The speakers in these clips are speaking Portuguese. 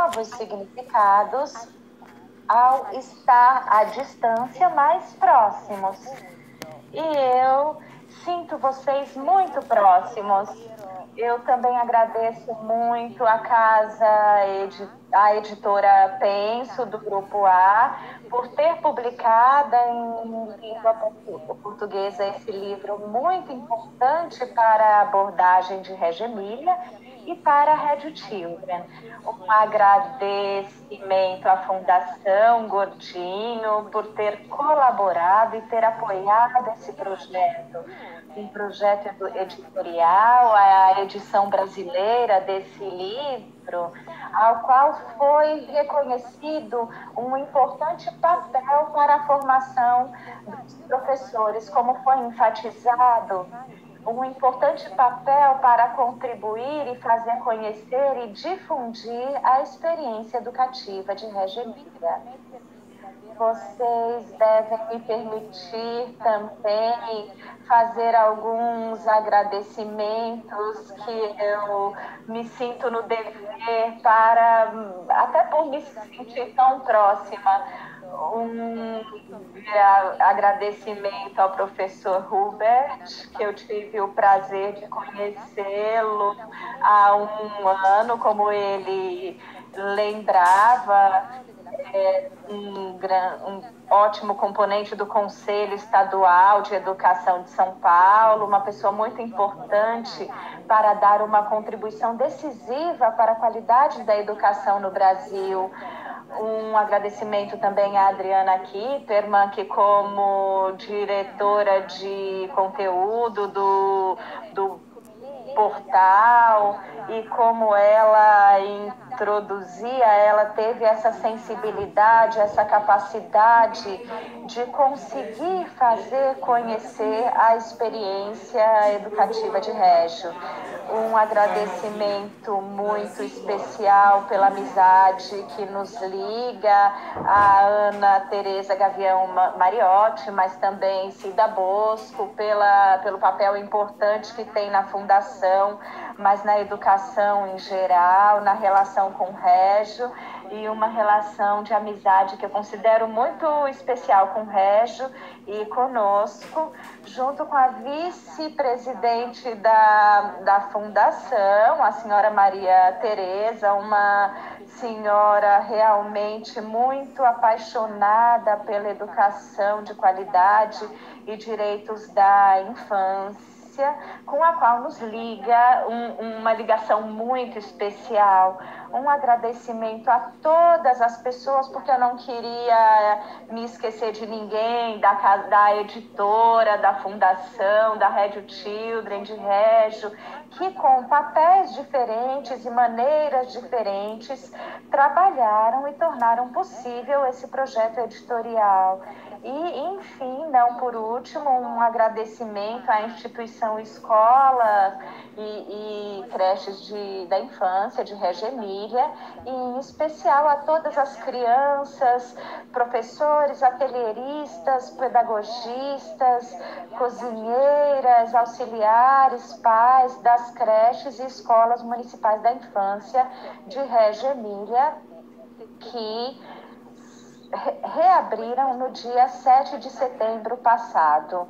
novos significados ao estar à distância mais próximos. E eu sinto vocês muito próximos. Eu também agradeço muito a a editora Penso, do Grupo A, por ter publicado em língua portuguesa esse livro muito importante para a abordagem de Reggio Emilia e para a Reggio Children. Um agradecimento à Fundação Gordinho por ter colaborado e ter apoiado esse projeto. Um projeto editorial, a edição brasileira desse livro, ao qual foi reconhecido um importante papel para a formação dos professores, como foi enfatizado, um importante papel para contribuir e fazer conhecer e difundir a experiência educativa de Reggio Emilia. Vocês devem me permitir também fazer alguns agradecimentos que eu me sinto no dever para, até por me sentir tão próxima, um agradecimento ao professor Hubert, que eu tive o prazer de conhecê-lo há um ano, como ele lembrava, um ótimo componente do Conselho Estadual de Educação de São Paulo, uma pessoa muito importante para dar uma contribuição decisiva para a qualidade da educação no Brasil. Um agradecimento também à Adriana Kipperman, que como diretora de conteúdo do portal, e como ela introduzia, ela teve essa sensibilidade, essa capacidade de conseguir fazer conhecer a experiência educativa de Reggio. Um agradecimento muito especial pela amizade que nos liga, a Ana Tereza Gavião Mariotti, mas também Cida Bosco, pelo papel importante que tem na Fundação, mas na educação em geral, na relação com Reggio, e uma relação de amizade que eu considero muito especial com Reggio e conosco, junto com a vice-presidente da Fundação, a senhora Maria Tereza, uma senhora realmente muito apaixonada pela educação de qualidade e direitos da infância, com a qual nos liga uma ligação muito especial. Um agradecimento a todas as pessoas, porque eu não queria me esquecer de ninguém, da editora, da Fundação, da Reggio Children, de Reggio, que com papéis diferentes e maneiras diferentes trabalharam e tornaram possível esse projeto editorial. E, enfim, não por último, um agradecimento à instituição Escola e Creches da Infância de Reggio Emilia, e em especial a todas as crianças, professores, atelieristas, pedagogistas, cozinheiras, auxiliares, pais das creches e escolas municipais da infância de Reggio Emilia, que reabriram no dia 7 de setembro passado.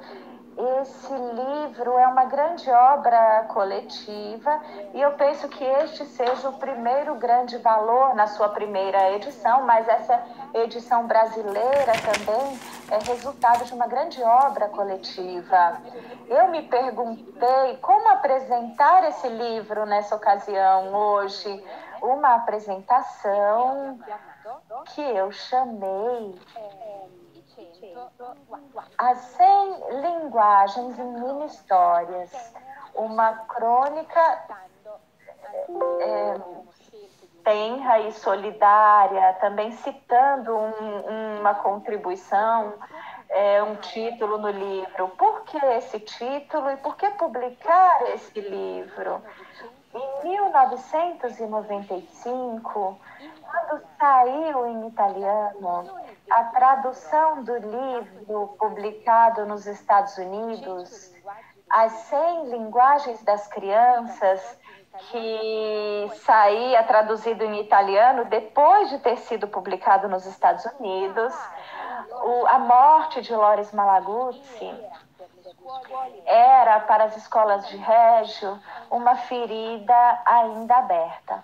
Esse livro é uma grande obra coletiva e eu penso que este seja o primeiro grande valor na sua primeira edição, mas essa edição brasileira também é resultado de uma grande obra coletiva. Eu me perguntei como apresentar esse livro nessa ocasião hoje, uma apresentação que eu chamei As 100 Linguagens em Mini-Histórias, uma crônica tenra e solidária, também citando uma contribuição, um título no livro. Por que esse título e por que publicar esse livro? Em 1995, quando saiu em italiano a tradução do livro publicado nos Estados Unidos, As 100 Linguagens das Crianças, que saía traduzido em italiano depois de ter sido publicado nos Estados Unidos. A morte de Loris Malaguzzi era para as escolas de Reggio uma ferida ainda aberta.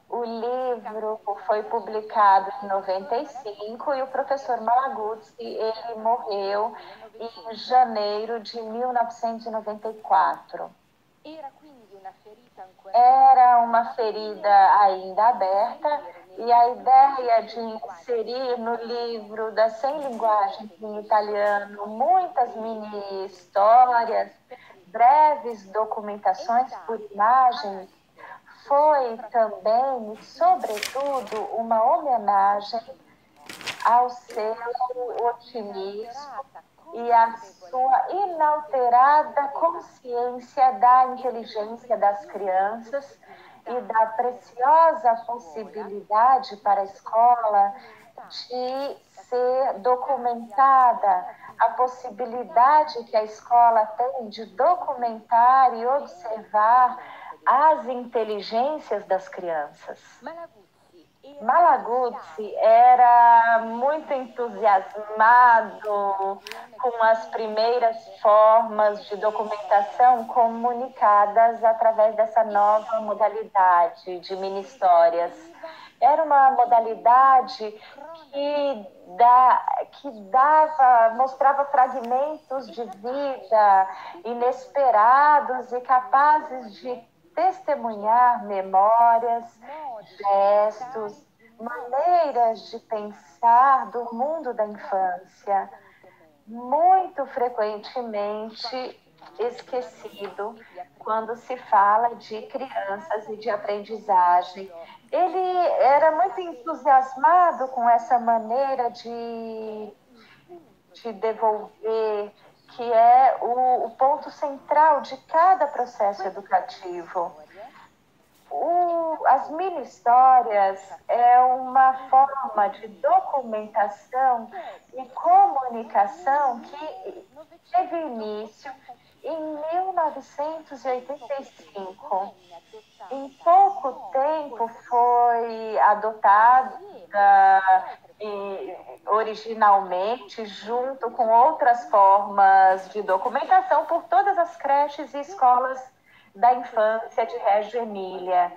O livro foi publicado em 95 e o professor Malaguzzi ele morreu em janeiro de 1994. Era uma ferida ainda aberta e a ideia de inserir no livro das 100 linguagens em italiano muitas mini histórias, breves documentações por imagens, foi também, sobretudo, uma homenagem ao seu otimismo e à sua inalterada consciência da inteligência das crianças e da preciosa possibilidade para a escola de ser documentada, a possibilidade que a escola tem de documentar e observar as inteligências das crianças. Malaguzzi era muito entusiasmado com as primeiras formas de documentação comunicadas através dessa nova modalidade de mini-histórias. Era uma modalidade mostrava fragmentos de vida inesperados e capazes de testemunhar memórias, gestos, maneiras de pensar do mundo da infância, muito frequentemente esquecido quando se fala de crianças e de aprendizagem. Ele era muito entusiasmado com essa maneira de devolver, que é o ponto central de cada processo educativo. As mini-histórias é uma forma de documentação e comunicação que teve início em 1985. Em pouco tempo foi adotada originalmente, junto com outras formas de documentação, por todas as creches e escolas da infância de Reggio Emília.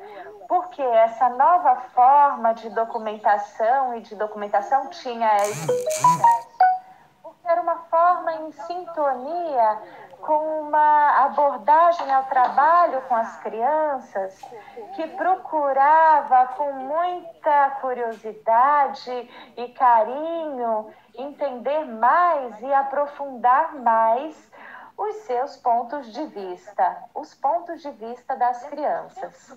Porque essa nova forma de documentação tinha esse sucesso. Porque era uma forma em sintonia com uma abordagem ao trabalho com as crianças que procurava com muita curiosidade e carinho entender mais e aprofundar mais os seus pontos de vista, os pontos de vista das crianças.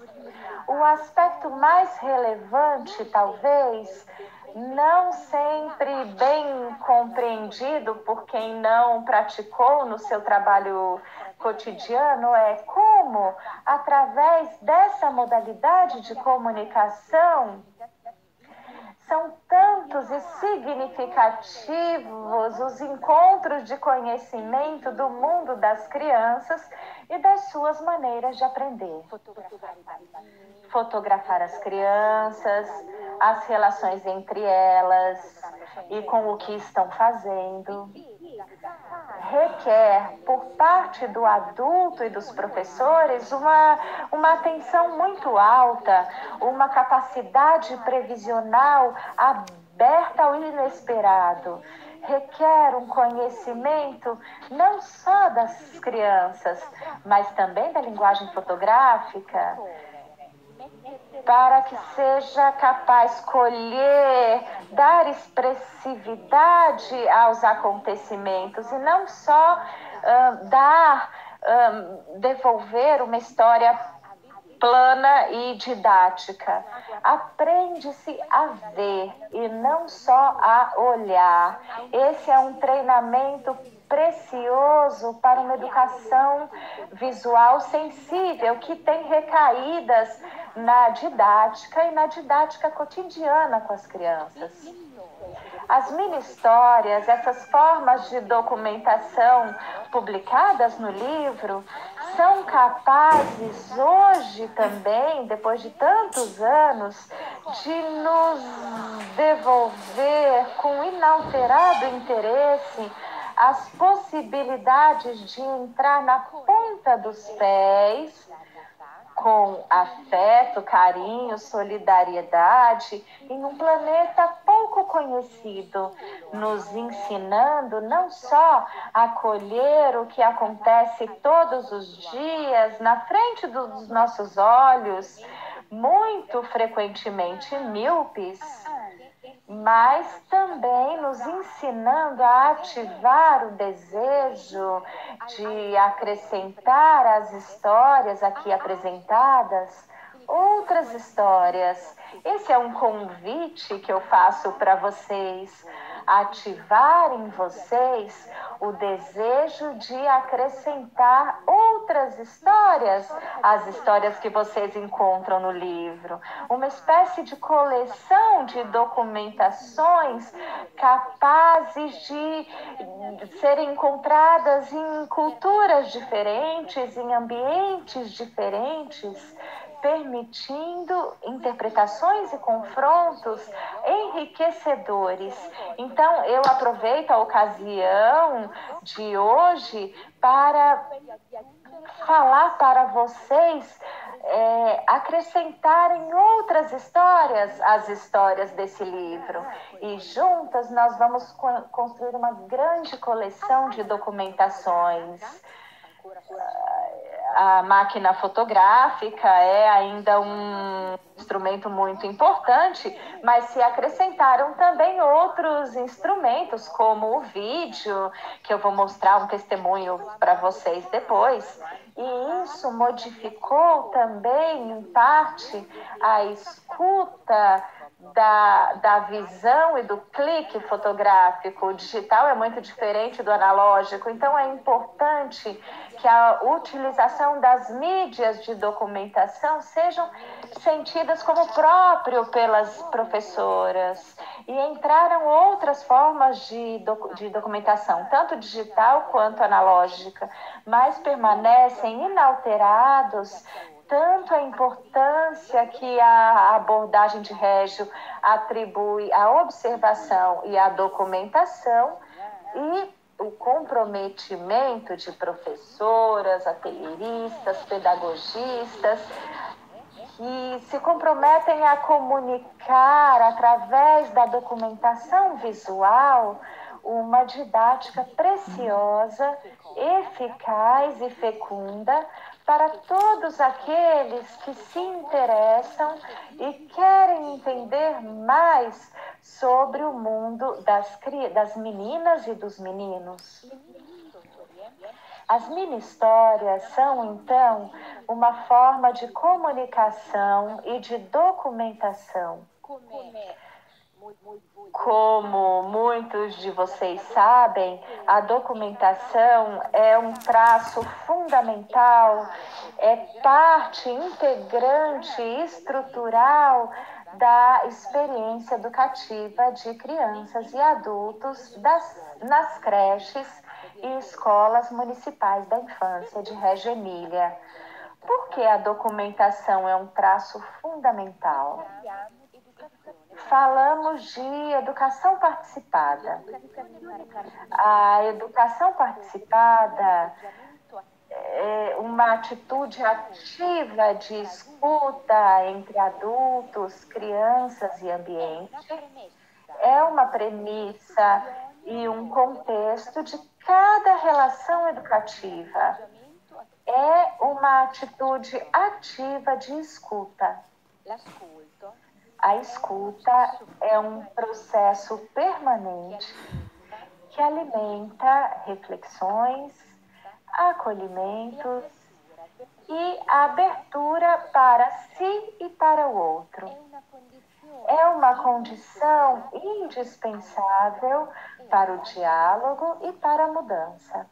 O aspecto mais relevante, talvez, não sempre bem compreendido por quem não praticou no seu trabalho cotidiano, é como, através dessa modalidade de comunicação, são tantos e significativos os encontros de conhecimento do mundo das crianças e das suas maneiras de aprender. Fotografar as crianças, as relações entre elas e com o que estão fazendo. Requer, por parte do adulto e dos professores, uma atenção muito alta, uma capacidade previsional aberta ao inesperado. Requer um conhecimento não só das crianças, mas também da linguagem fotográfica, para que seja capaz de escolher, dar expressividade aos acontecimentos e não só devolver uma história plana e didática. Aprende-se a ver e não só a olhar. Esse é um treinamento precioso para uma educação visual sensível, que tem recaídas na didática e na didática cotidiana com as crianças. As mini-histórias, essas formas de documentação publicadas no livro, são capazes hoje também, depois de tantos anos, de nos devolver com inalterado interesse as possibilidades de entrar na ponta dos pés com afeto, carinho, solidariedade, em um planeta pouco conhecido, nos ensinando não só a colher o que acontece todos os dias na frente dos nossos olhos, muito frequentemente míopes, mas também nos ensinando a ativar o desejo de acrescentar às histórias aqui apresentadas outras histórias. Esse é um convite que eu faço para vocês, ativar em vocês o desejo de acrescentar outras histórias às histórias que vocês encontram no livro. Uma espécie de coleção de documentações capazes de serem encontradas em culturas diferentes, em ambientes diferentes, permitindo interpretações e confrontos enriquecedores. Então, eu aproveito a ocasião de hoje para falar para vocês acrescentarem outras histórias às histórias desse livro. E juntas nós vamos construir uma grande coleção de documentações. A máquina fotográfica é ainda um instrumento muito importante, mas se acrescentaram também outros instrumentos, como o vídeo, que eu vou mostrar um testemunho para vocês depois. E isso modificou também, em parte, a escuta da visão e do clique fotográfico. O digital é muito diferente do analógico, então é importante que a utilização das mídias de documentação sejam sentidas como próprio pelas professoras. E entraram outras formas de documentação, tanto digital quanto analógica, mas permanecem inalterados tanto a importância que a abordagem de Régio atribui à observação e à documentação e o comprometimento de professoras, atelieristas, pedagogistas, que se comprometem a comunicar através da documentação visual uma didática preciosa, eficaz e fecunda para todos aqueles que se interessam e querem entender mais sobre o mundo das meninas e dos meninos. As mini-histórias são, então, uma forma de comunicação e de documentação. Como muitos de vocês sabem, a documentação é um traço fundamental, é parte integrante e estrutural da experiência educativa de crianças e adultos nas creches e escolas municipais da infância de Reggio Emília. Por que a documentação é um traço fundamental? Falamos de educação participada. A educação participada é uma atitude ativa de escuta entre adultos, crianças e ambiente. É uma premissa e um contexto de cada relação educativa. É uma atitude ativa de escuta. A escuta é um processo permanente que alimenta reflexões, acolhimentos e a abertura para si e para o outro. É uma condição indispensável para o diálogo e para a mudança.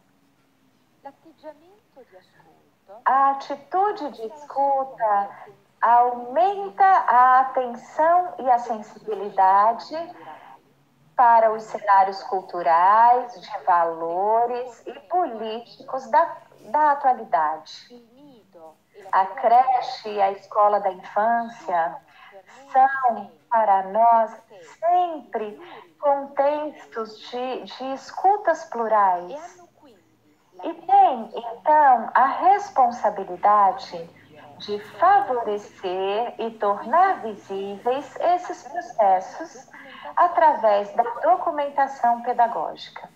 A atitude de escuta aumenta a atenção e a sensibilidade para os cenários culturais, de valores e políticos da atualidade. A creche e a escola da infância são, para nós, sempre contextos de escutas plurais. E tem, então, a responsabilidade de favorecer e tornar visíveis esses processos através da documentação pedagógica.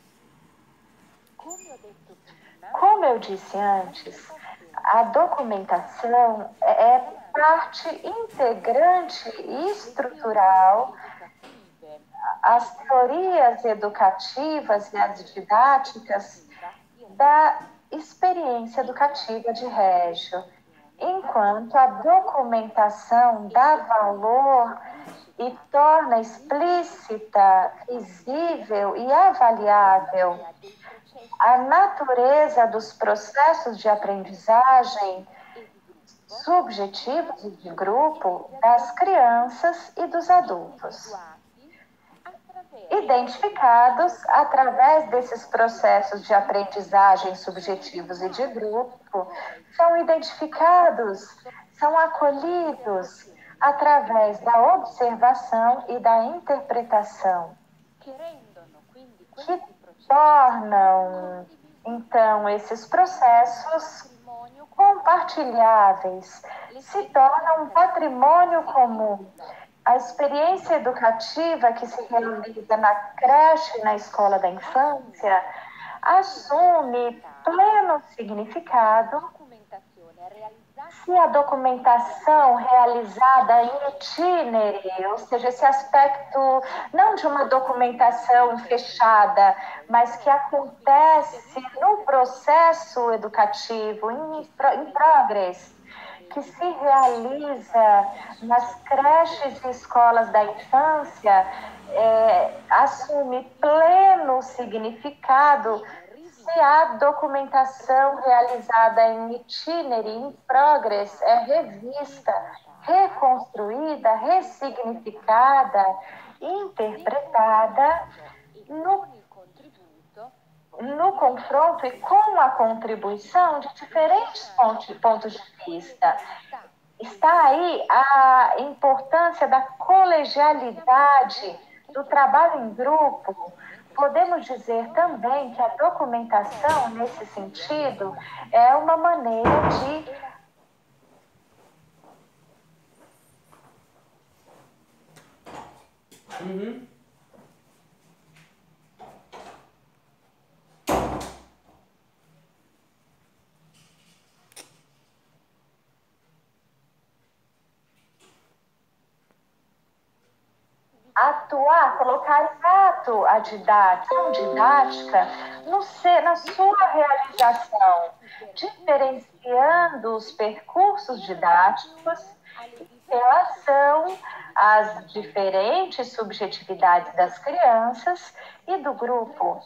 Como eu disse antes, a documentação é parte integrante e estrutural. As teorias educativas e as didáticas da experiência educativa de Reggio, enquanto a documentação dá valor e torna explícita, visível e avaliável a natureza dos processos de aprendizagem subjetivos e de grupo das crianças e dos adultos. Identificados através desses processos de aprendizagem subjetivos e de grupo, são identificados, são acolhidos através da observação e da interpretação, que tornam, então, esses processos compartilháveis, se tornam um patrimônio comum. A experiência educativa que se realiza na creche e na escola da infância assume pleno significado se a documentação realizada em itinere, ou seja, esse aspecto não de uma documentação fechada, mas que acontece no processo educativo, em progress, que se realiza nas creches e escolas da infância, assume pleno significado se a documentação realizada em itinere, em progress, é revista, reconstruída, ressignificada, interpretada no confronto e com a contribuição de diferentes pontos de vista. Está aí a importância da colegialidade, do trabalho em grupo. Podemos dizer também que a documentação, nesse sentido, é uma maneira de atuar, colocar em ato a didática na sua realização, diferenciando os percursos didáticos em relação às diferentes subjetividades das crianças e do grupo,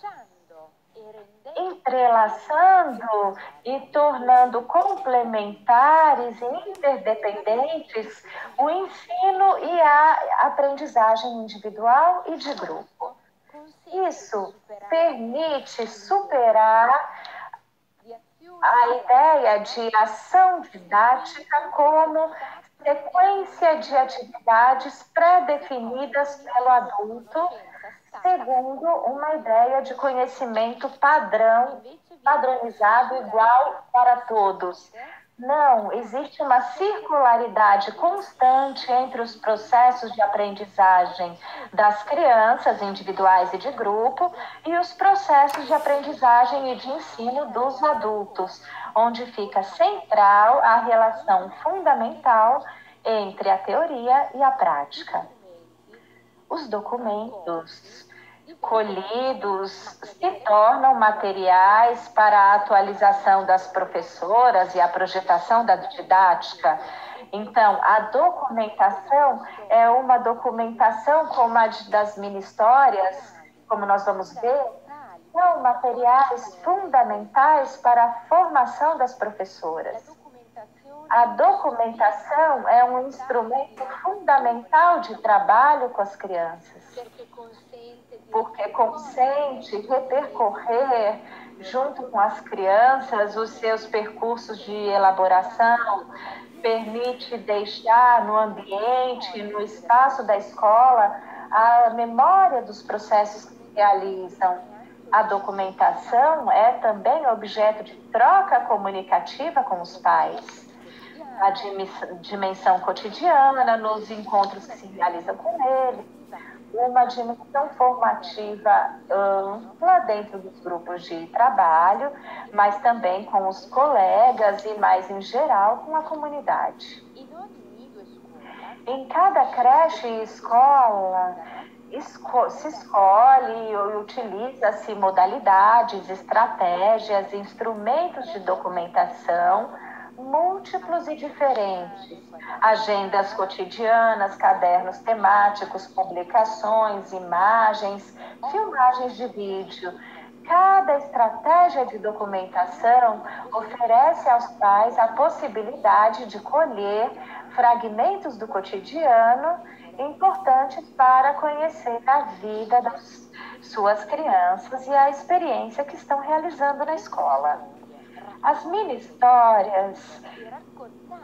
entrelaçando e tornando complementares e interdependentes o ensino e a aprendizagem individual e de grupo. Isso permite superar a ideia de ação didática como sequência de atividades pré-definidas pelo adulto, segundo uma ideia de conhecimento padronizado igual para todos. Não, existe uma circularidade constante entre os processos de aprendizagem das crianças individuais e de grupo e os processos de aprendizagem e de ensino dos adultos, onde fica central a relação fundamental entre a teoria e a prática. Os documentos colhidos se tornam materiais para a atualização das professoras e a projetação da didática. Então, a documentação é uma documentação como a das mini-histórias, como nós vamos ver, são materiais fundamentais para a formação das professoras. A documentação é um instrumento fundamental de trabalho com as crianças, porque consente repercorrer, junto com as crianças, os seus percursos de elaboração, permite deixar no ambiente, no espaço da escola, a memória dos processos que se realizam. A documentação é também objeto de troca comunicativa com os pais. A dimensão cotidiana, nos encontros que se realizam com eles, uma dimensão formativa ampla dentro dos grupos de trabalho, mas também com os colegas e, mais em geral, com a comunidade. Em cada creche e escola, se escolhe e utiliza-se modalidades, estratégias, instrumentos de documentação múltiplos e diferentes, agendas cotidianas, cadernos temáticos, publicações, imagens, filmagens de vídeo. Cada estratégia de documentação oferece aos pais a possibilidade de colher fragmentos do cotidiano importantes para conhecer a vida das suas crianças e a experiência que estão realizando na escola. As mini-histórias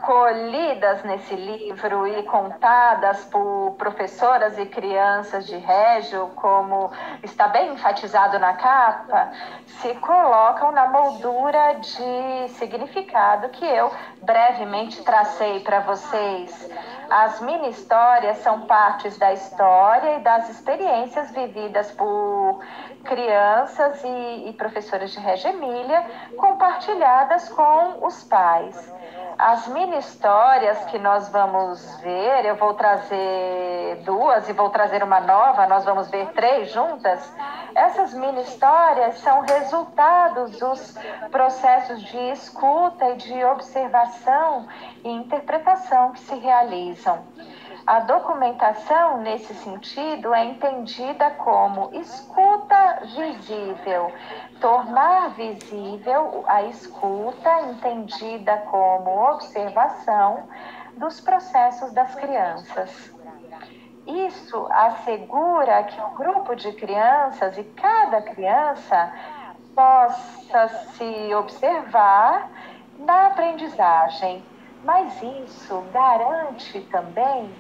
colhidas nesse livro e contadas por professoras e crianças de Régio, como está bem enfatizado na capa, se colocam na moldura de significado que eu brevemente tracei para vocês. As mini-histórias são partes da história e das experiências vividas por crianças e professoras de Reggio Emília, compartilhadas com os pais. As mini-histórias que nós vamos ver, eu vou trazer duas e vou trazer uma nova, nós vamos ver 3 juntas. Essas mini-histórias são resultados dos processos de escuta e de observação e interpretação que se realizam. A documentação, nesse sentido, é entendida como escuta visível, tornar visível a escuta, entendida como observação dos processos das crianças. Isso assegura que o grupo de crianças e cada criança possa se observar na aprendizagem, mas isso garante também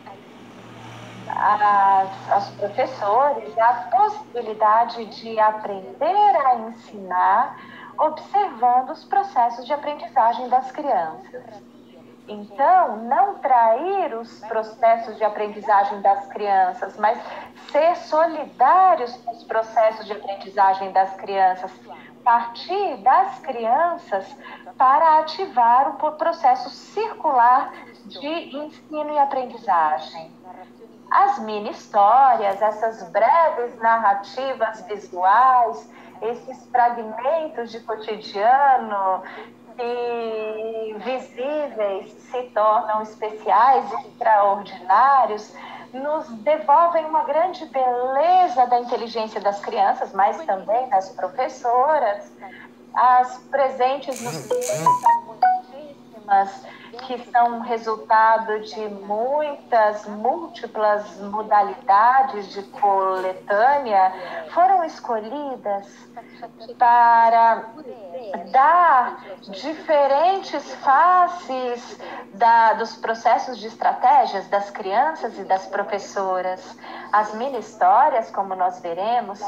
aos professores a possibilidade de aprender a ensinar observando os processos de aprendizagem das crianças. Então, não trair os processos de aprendizagem das crianças, mas ser solidários com os processos de aprendizagem das crianças, partir das crianças para ativar o processo circular de ensino e aprendizagem. As mini-histórias, essas breves narrativas visuais, esses fragmentos de cotidiano que visíveis se tornam especiais, extraordinários, nos devolvem uma grande beleza da inteligência das crianças, mas também das professoras. As presentes nos livros são muitíssimas, que são resultado de muitas, múltiplas modalidades de coletânea, foram escolhidas para dar diferentes faces dos processos de estratégias das crianças e das professoras. As mini-histórias, como nós veremos,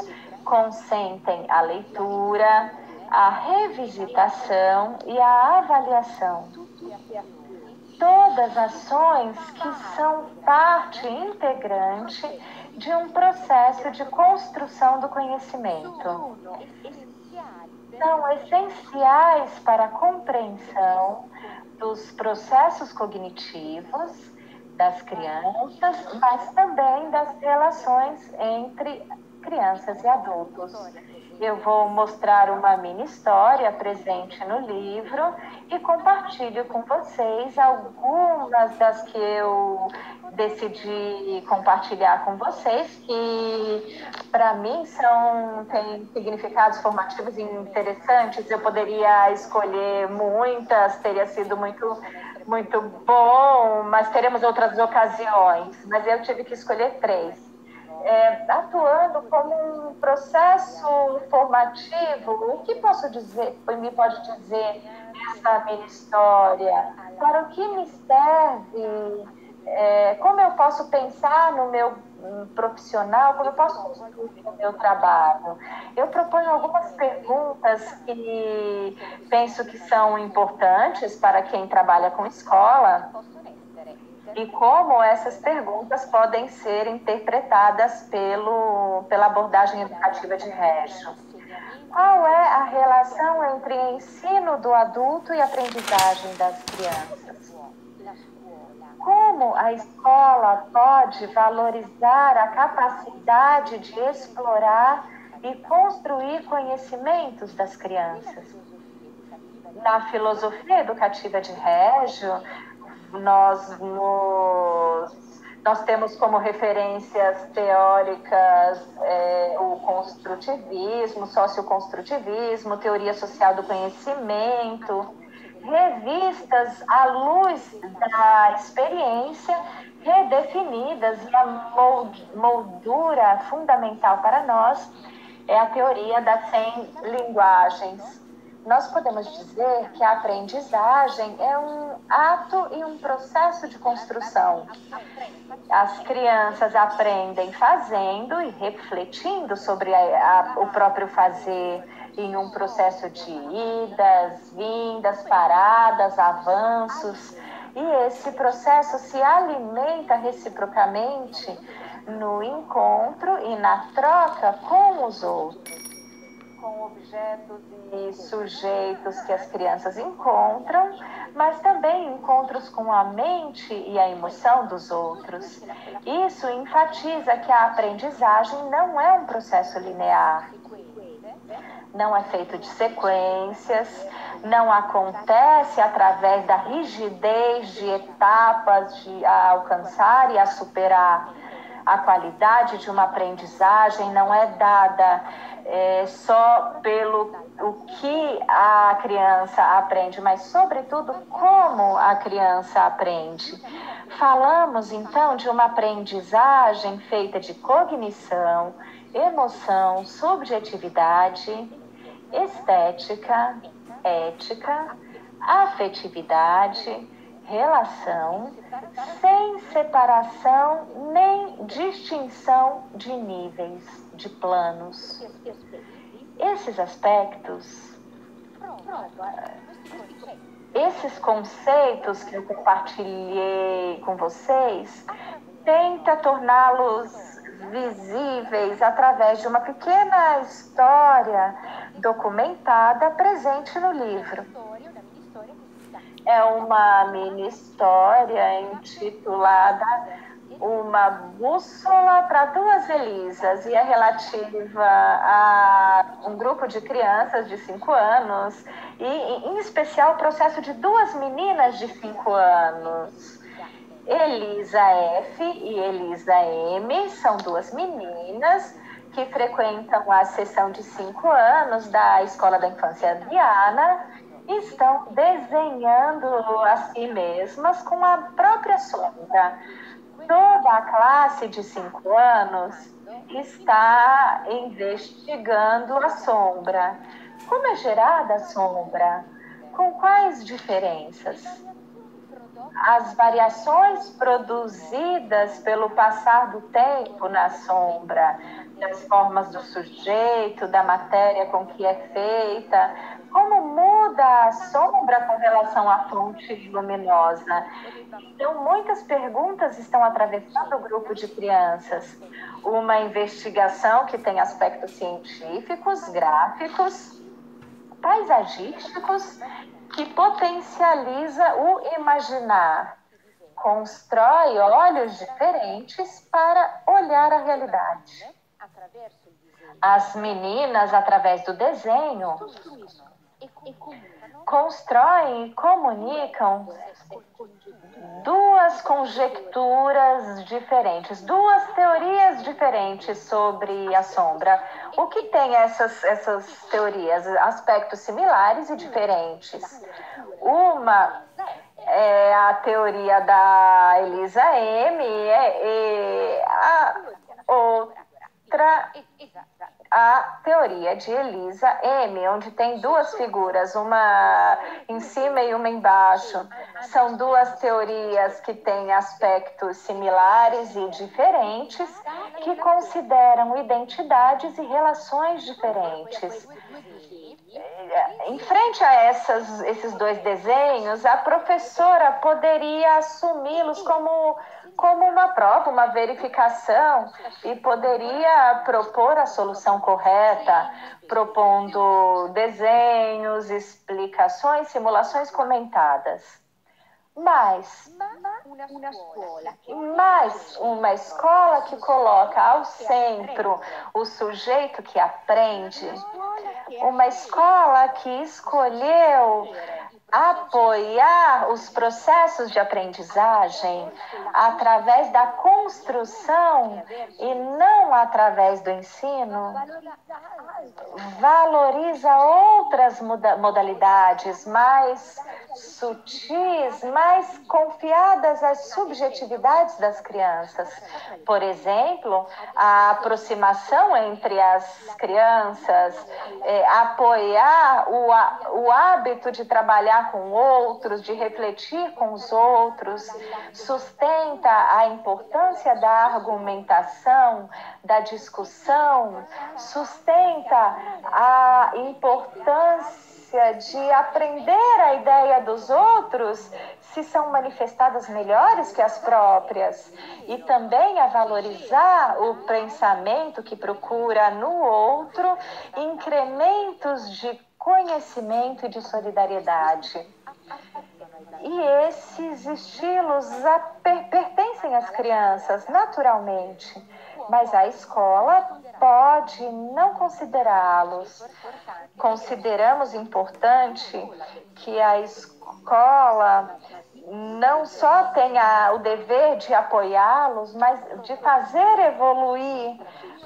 consentem a leitura, a revisitação e a avaliação. Todas ações que são parte integrante de um processo de construção do conhecimento. São essenciais para a compreensão dos processos cognitivos das crianças, mas também das relações entre crianças e adultos. Eu vou mostrar uma mini história presente no livro e compartilho com vocês algumas das que eu decidi compartilhar com vocês, que para mim têm significados formativos e interessantes. Eu poderia escolher muitas, teria sido muito bom, mas teremos outras ocasiões. Mas eu tive que escolher 3. atuando como um processo formativo. O que posso dizer, me pode dizer essa minha história? Para o que me serve? Como eu posso pensar no meu profissional? Como eu posso construir o meu trabalho? Eu proponho algumas perguntas que penso que são importantes para quem trabalha com escola e como essas perguntas podem ser interpretadas pela abordagem educativa de Reggio. Qual é a relação entre ensino do adulto e aprendizagem das crianças? Como a escola pode valorizar a capacidade de explorar e construir conhecimentos das crianças? Na filosofia educativa de Reggio, nós temos como referências teóricas o construtivismo, socioconstrutivismo, teoria social do conhecimento, revistas à luz da experiência, redefinidas, e a moldura fundamental para nós é a teoria das 100 linguagens. Nós podemos dizer que a aprendizagem é um ato e um processo de construção. As crianças aprendem fazendo e refletindo sobre o próprio fazer, em um processo de idas, vindas, paradas, avanços. E esse processo se alimenta reciprocamente no encontro e na troca com os outros, com objetos e sujeitos que as crianças encontram, mas também encontros com a mente e a emoção dos outros. Isso enfatiza que a aprendizagem não é um processo linear, não é feito de sequências, não acontece através da rigidez de etapas a alcançar e a superar. A qualidade de uma aprendizagem não é dada só pelo o que a criança aprende, mas, sobretudo, como a criança aprende. Falamos, então, de uma aprendizagem feita de cognição, emoção, subjetividade, estética, ética, afetividade, relação, sem separação nem distinção de níveis, de planos. Esses aspectos, esses conceitos que eu compartilhei com vocês, tenta torná-los visíveis através de uma pequena história documentada presente no livro. É uma mini história intitulada Uma Bússola para Duas Elisas, e é relativa a um grupo de crianças de 5 anos, e em especial o processo de duas meninas de 5 anos. Elisa F e Elisa M são duas meninas que frequentam a sessão de 5 anos da Escola da Infância Viana e estão desenhando a si mesmas com a própria sombra. Toda a classe de 5 anos está investigando a sombra. Como é gerada a sombra? Com quais diferenças? As variações produzidas pelo passar do tempo na sombra, das formas do sujeito, da matéria com que é feita, como muda a sombra com relação à fonte luminosa. Então, muitas perguntas estão atravessando o grupo de crianças. Uma investigação que tem aspectos científicos, gráficos, paisagísticos, que potencializa o imaginar, constrói olhos diferentes para olhar a realidade. As meninas, através do desenho, constroem e comunicam duas conjecturas diferentes, duas teorias diferentes sobre a sombra. O que tem essas teorias? Aspectos similares e diferentes. Uma é a teoria da Elisa M, a outra a teoria de Elisa M, onde tem duas figuras, uma em cima e uma embaixo. São duas teorias que têm aspectos similares e diferentes, que consideram identidades e relações diferentes. Em frente a esses dois desenhos, a professora poderia assumi-los como uma prova, uma verificação, e poderia propor a solução correta, propondo desenhos, explicações, simulações comentadas. Mas uma escola que coloca ao centro o sujeito que aprende, uma escola que escolheu apoiar os processos de aprendizagem através da construção e não através do ensino, valoriza outras modalidades mais sutis, mais confiadas às subjetividades das crianças. Por exemplo, a aproximação entre as crianças, apoiar o hábito de trabalhar com outros, de refletir com os outros, sustenta a importância da argumentação, da discussão, sustenta a importância de aprender a ideia dos outros se são manifestadas melhores que as próprias, e também a valorizar o pensamento que procura no outro incrementos de conhecimento e de solidariedade. E esses estilos pertencem às crianças naturalmente, mas a escola pode não considerá-los. Consideramos importante que a escola não só tenha o dever de apoiá-los, mas de fazer evoluir,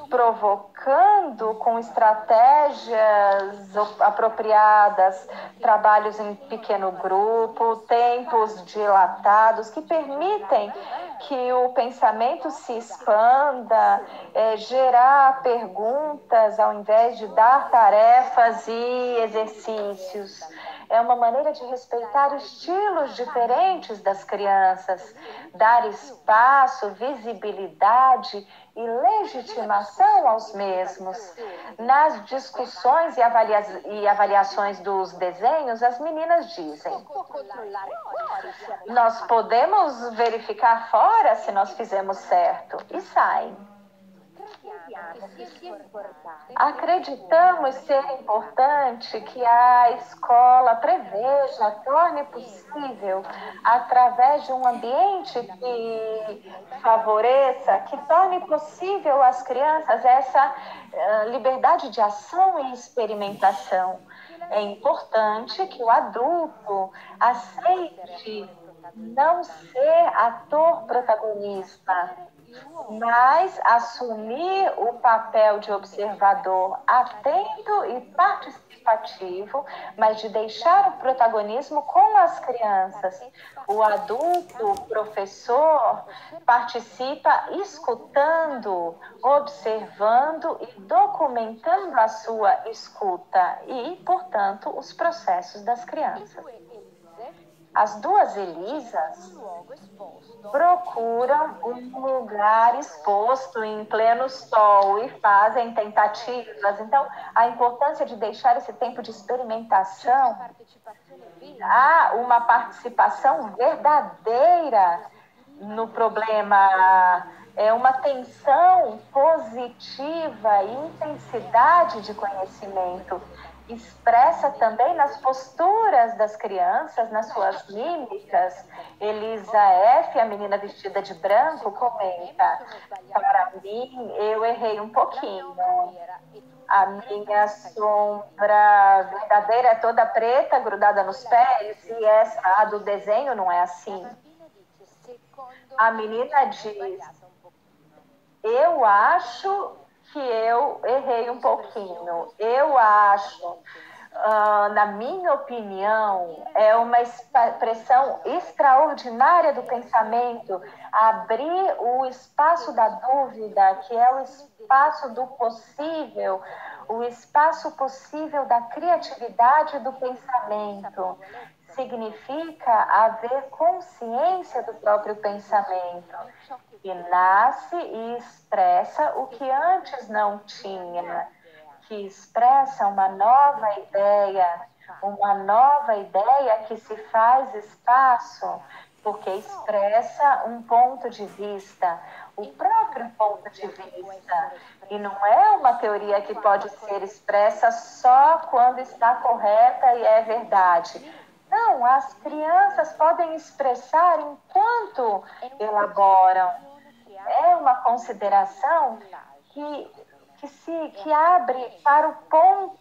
provocando com estratégias apropriadas, trabalhos em pequeno grupo, tempos dilatados, que permitem que o pensamento se expanda, gerar perguntas ao invés de dar tarefas e exercícios. É uma maneira de respeitar estilos diferentes das crianças, dar espaço, visibilidade e legitimação aos mesmos. Nas discussões e avaliações dos desenhos, as meninas dizem: nós podemos verificar fora se nós fizemos certo, e saem. Acreditamos ser importante que a escola preveja, torne possível, através de um ambiente que favoreça, que torne possível às crianças essa liberdade de ação e experimentação. É importante que o adulto aceite não ser ator protagonista, mas assumir o papel de observador atento e participativo, mas de deixar o protagonismo com as crianças. O adulto, o professor, participa escutando, observando e documentando a sua escuta e, portanto, os processos das crianças. As duas Elisas procuram um lugar exposto em pleno sol e fazem tentativas. Então, a importância de deixar esse tempo de experimentação, há uma participação verdadeira no problema, é uma tensão positiva e intensidade de conhecimento, expressa também nas posturas das crianças, nas suas mímicas. Elisa F., a menina vestida de branco, comenta: para mim, eu errei um pouquinho. A minha sombra verdadeira é toda preta, grudada nos pés, e essa do desenho não é assim. A menina diz: eu acho que eu errei um pouquinho. Eu acho. na minha opinião, é uma expressão extraordinária do pensamento, abrir o espaço da dúvida, que é o espaço do possível, o espaço possível da criatividade do pensamento. Significa haver consciência do próprio pensamento, que nasce e expressa o que antes não tinha, que expressa uma nova ideia que se faz espaço, porque expressa um ponto de vista, o próprio ponto de vista. E não é uma teoria que pode ser expressa só quando está correta e é verdade. Não, as crianças podem expressar enquanto elaboram. É uma consideração que abre para o ponto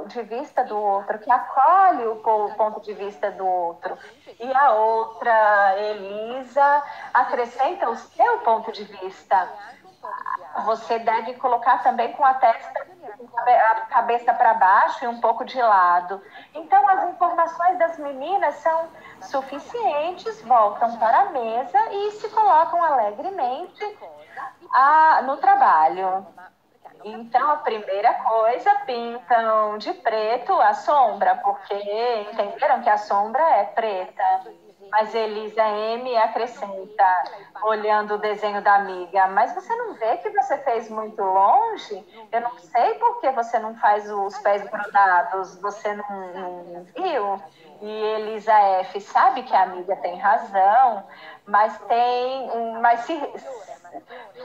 de vista do outro, que acolhe o ponto de vista do outro. E a outra, Elisa, acrescenta o seu ponto de vista. Você deve colocar também com a testa, a cabeça para baixo e um pouco de lado. Então, as informações das meninas são suficientes, voltam para a mesa e se colocam alegremente no trabalho. Então, a primeira coisa, pintam de preto a sombra, porque entenderam que a sombra é preta. Mas Elisa M acrescenta, olhando o desenho da amiga, mas você não vê que você fez muito longe? Eu não sei por que você não faz os pés grudados, você não viu? E Elisa F sabe que a amiga tem razão, mas se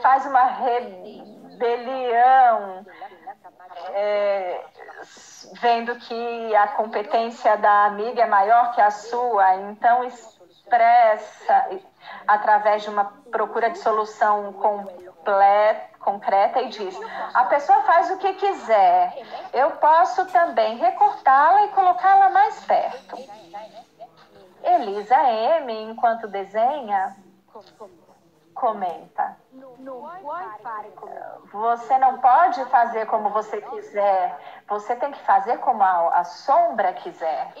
faz uma rebelião, vendo que a competência da amiga é maior que a sua, então expressa através de uma procura de solução concreta e diz: a pessoa faz o que quiser, eu posso também recortá-la e colocá-la mais perto. Elisa M, enquanto desenha, comenta: você não pode fazer como você quiser, você tem que fazer como a sombra quiser.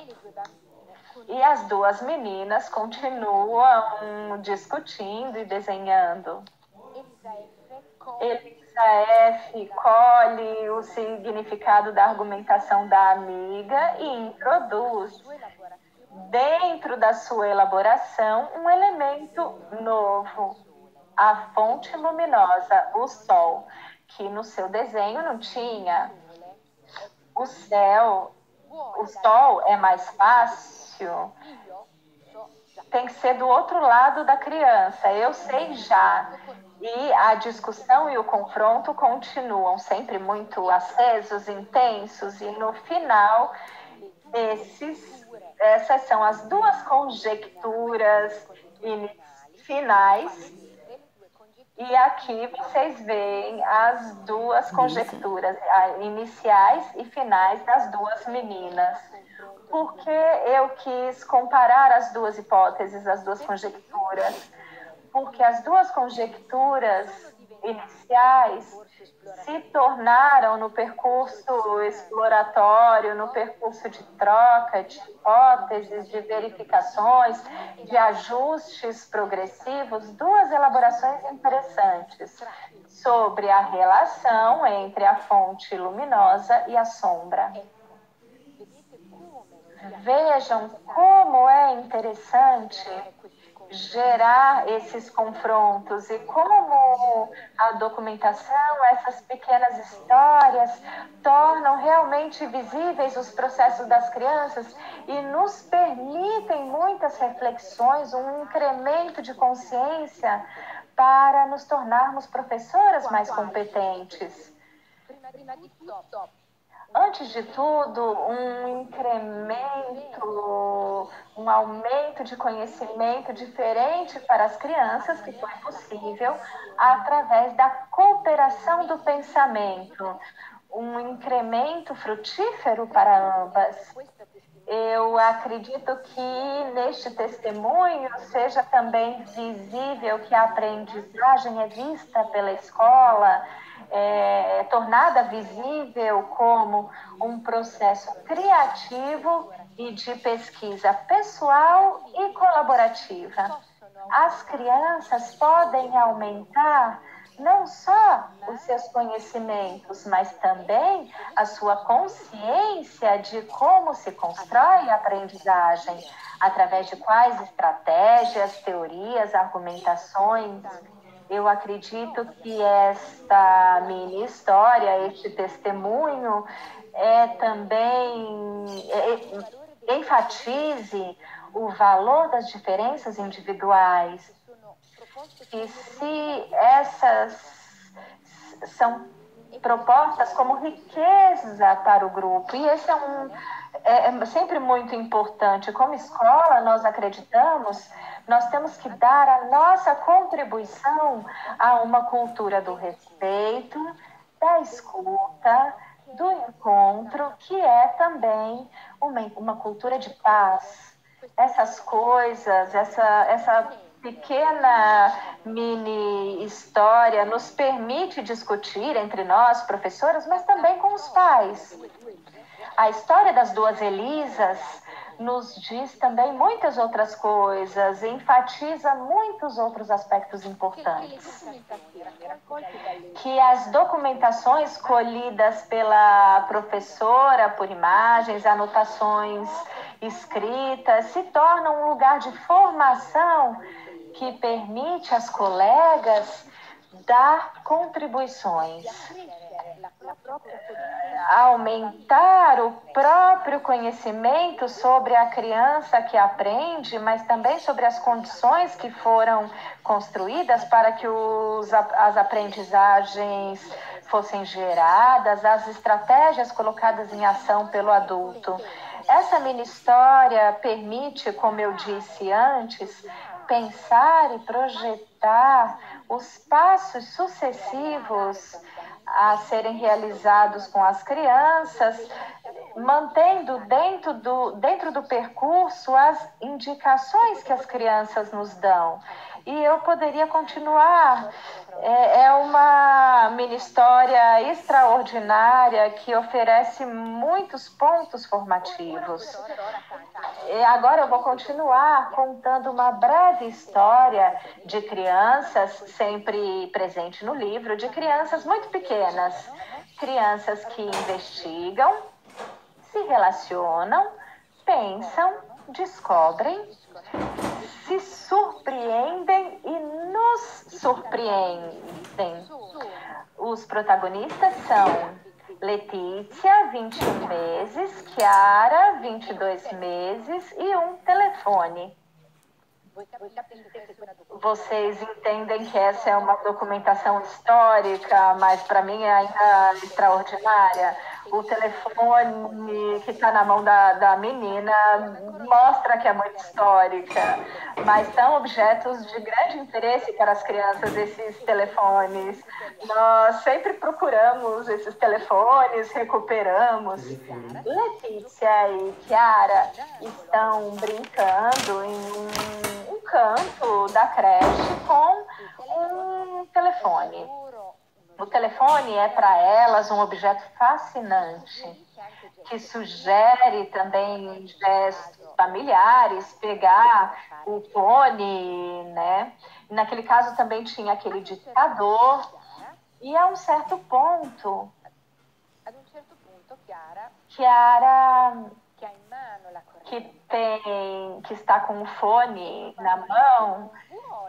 E as duas meninas continuam discutindo e desenhando. Elisa F colhe o significado da argumentação da amiga e introduz, dentro da sua elaboração, um elemento novo: a fonte luminosa, o sol, que no seu desenho não tinha. O sol é mais fácil, tem que ser do outro lado da criança, eu sei já. E a discussão e o confronto continuam sempre muito acesos, intensos, e no final, essas são as duas conjecturas finais. E aqui vocês veem as duas conjecturas iniciais e finais das duas meninas. Porque eu quis comparar as duas hipóteses, as duas conjecturas? Porque as duas conjecturas iniciais se tornaram, no percurso exploratório, no percurso de troca de hipóteses, de verificações, de ajustes progressivos, duas elaborações interessantes sobre a relação entre a fonte luminosa e a sombra. Vejam como é interessante gerar esses confrontos e como a documentação, essas pequenas histórias, tornam realmente visíveis os processos das crianças e nos permitem muitas reflexões, um incremento de consciência para nos tornarmos professoras mais competentes. Antes de tudo, um incremento, um aumento de conhecimento diferente para as crianças, que foi possível através da cooperação do pensamento. Um incremento frutífero para ambas. Eu acredito que neste testemunho seja também visível que a aprendizagem é vista pela escola, tornada visível como um processo criativo e de pesquisa pessoal e colaborativa. As crianças podem aumentar não só os seus conhecimentos, mas também a sua consciência de como se constrói a aprendizagem, através de quais estratégias, teorias, argumentações. Eu acredito que esta mini história, este testemunho, também enfatize o valor das diferenças individuais. E se essas são propostas como riqueza para o grupo, e esse é sempre muito importante. Como escola, nós acreditamos, nós temos que dar a nossa contribuição a uma cultura do respeito, da escuta, do encontro, que é também uma cultura de paz. Essas coisas, essa pequena mini história nos permite discutir entre nós, professoras, mas também com os pais. A história das duas Elisas nos diz também muitas outras coisas, enfatiza muitos outros aspectos importantes. Que as documentações colhidas pela professora por imagens, anotações escritas, se tornam um lugar de formação que permite às colegas dar contribuições, aumentar o próprio conhecimento sobre a criança que aprende, mas também sobre as condições que foram construídas para que as aprendizagens fossem geradas, as estratégias colocadas em ação pelo adulto. Essa mini história permite, como eu disse antes, pensar e projetar os passos sucessivos a serem realizados com as crianças, mantendo dentro do percurso as indicações que as crianças nos dão. E eu poderia continuar. É uma mini história extraordinária que oferece muitos pontos formativos. E agora eu vou continuar contando uma breve história de crianças, sempre presente no livro, de crianças muito pequenas. Crianças que investigam, se relacionam, pensam, descobrem, se surpreendem e nos surpreendem. Os protagonistas são Letícia, 21 meses, Chiara, 22 meses e um telefone. Vocês entendem que essa é uma documentação histórica, mas para mim é ainda extraordinária. O telefone que está na mão da menina mostra que é muito histórica, mas são objetos de grande interesse para as crianças, esses telefones. Nós sempre procuramos esses telefones, recuperamos. Letícia e Chiara estão brincando em um canto da creche com um telefone. O telefone é para elas um objeto fascinante, que sugere também gestos familiares, pegar o fone, né? Naquele caso também tinha aquele ditador, e a um certo ponto, Chiara, que está com o fone na mão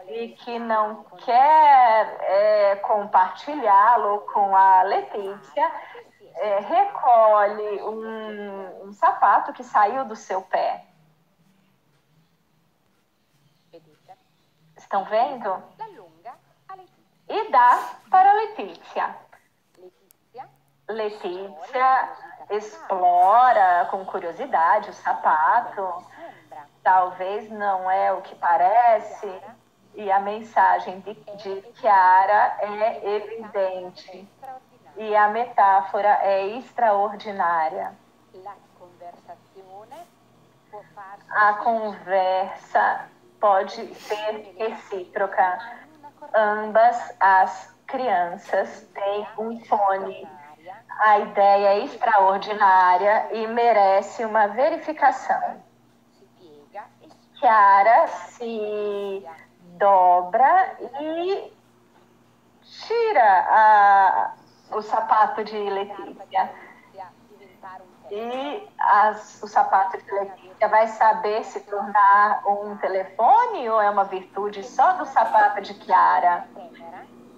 e que não quer compartilhá-lo com a Letícia, recolhe um sapato que saiu do seu pé. Estão vendo? E dá para a Letícia. Letícia explora com curiosidade o sapato. Talvez não é o que parece. E a mensagem de Chiara é evidente. E a metáfora é extraordinária. A conversa pode ser recíproca. Ambas as crianças têm um fone. A ideia é extraordinária e merece uma verificação. Chiara se dobra e tira o sapato de Letícia. E o sapato de Letícia vai saber se tornar um telefone ou é uma virtude só do sapato de Chiara?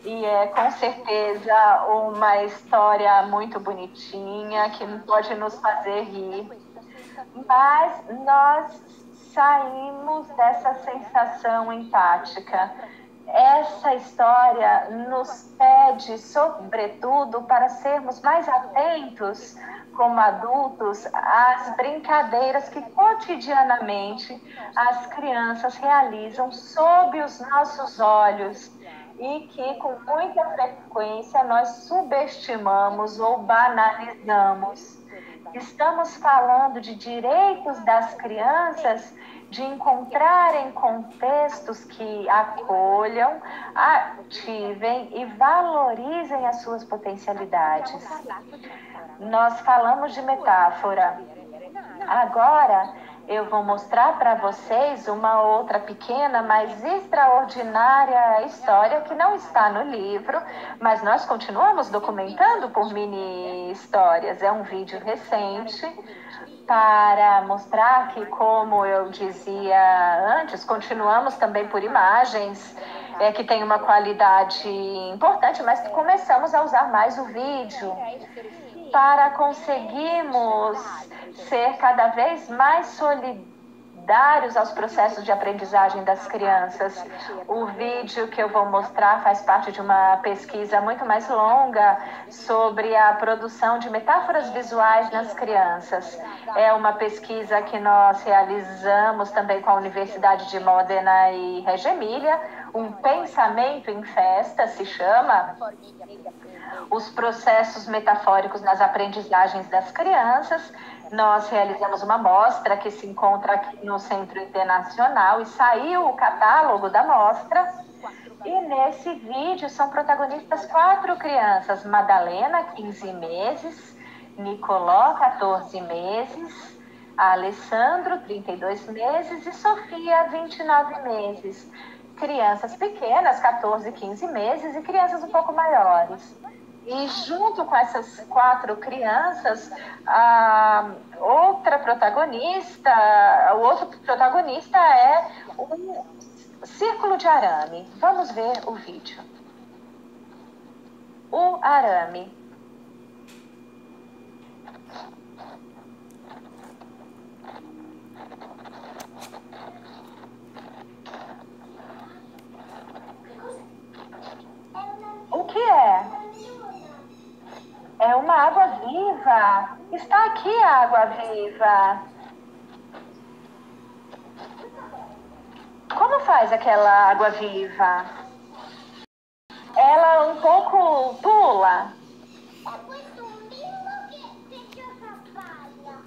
E é com certeza uma história muito bonitinha que pode nos fazer rir. Mas nós saímos dessa sensação empática. Essa história nos pede, sobretudo, para sermos mais atentos como adultos às brincadeiras que cotidianamente as crianças realizam sob os nossos olhos e que com muita frequência nós subestimamos ou banalizamos. Estamos falando de direitos das crianças de encontrarem contextos que acolham, ativem e valorizem as suas potencialidades. Nós falamos de metáfora. Agora eu vou mostrar para vocês uma outra pequena, mas extraordinária história que não está no livro, mas nós continuamos documentando por mini histórias. É um vídeo recente para mostrar que, como eu dizia antes, continuamos também por imagens que tem uma qualidade importante, mas começamos a usar mais o vídeo para conseguirmos ser cada vez mais solidários aos processos de aprendizagem das crianças. O vídeo que eu vou mostrar faz parte de uma pesquisa muito mais longa sobre a produção de metáforas visuais nas crianças. É uma pesquisa que nós realizamos também com a Universidade de Modena e Reggio Emília. Um pensamento em festa se chama os processos metafóricos nas aprendizagens das crianças. Nós realizamos uma mostra que se encontra aqui no Centro Internacional e saiu o catálogo da mostra. E nesse vídeo são protagonistas 4 crianças: Madalena, 15 meses, Nicoló, 14 meses, Alessandro, 32 meses e Sofia, 29 meses. Crianças pequenas, 14 e 15 meses, e crianças um pouco maiores. E junto com essas 4 crianças, o outro protagonista é um círculo de arame. Vamos ver o vídeo. O arame. O que é? É uma água viva. Está aqui a água viva. Como faz aquela água viva? Ela um pouco pula.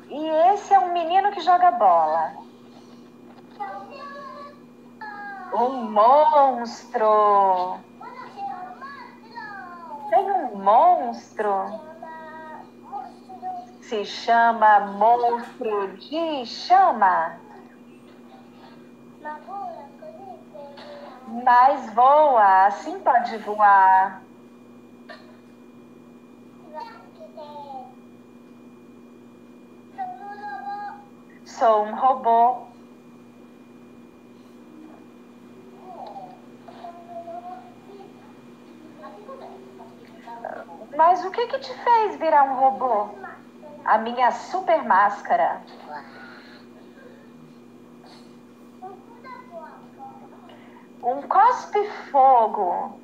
E esse é um menino que joga bola. Um monstro. Tem um monstro. Se chama monstro de chama. Mas voa, assim pode voar. Sou um robô. Mas o que te fez virar um robô? A minha super máscara. Um cospe-fogo.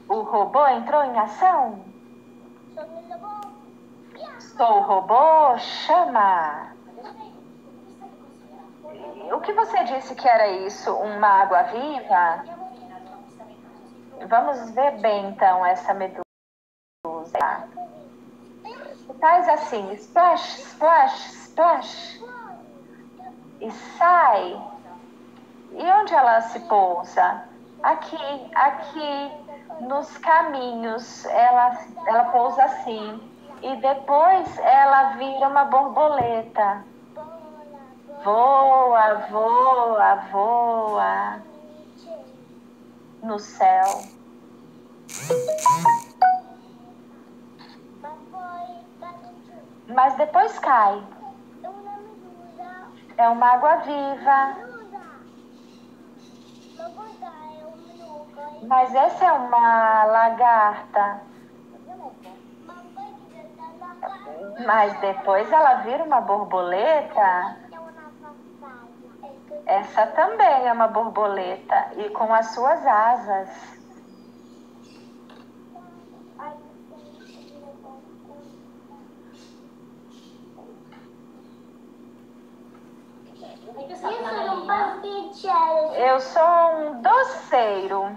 O robô entrou em ação? Sou o robô chama. O que você disse que era isso? Uma água viva? Vamos ver bem então essa medusa. faz assim, splash, splash, splash, e sai. E onde ela se pousa? Aqui, nos caminhos, ela pousa assim. E depois ela vira uma borboleta. Voa, voa, voa no céu. Mas depois cai. É uma água-viva. Mas essa é uma lagarta. Mas depois ela vira uma borboleta. Essa também é uma borboleta. E com as suas asas. Eu sou um doceiro.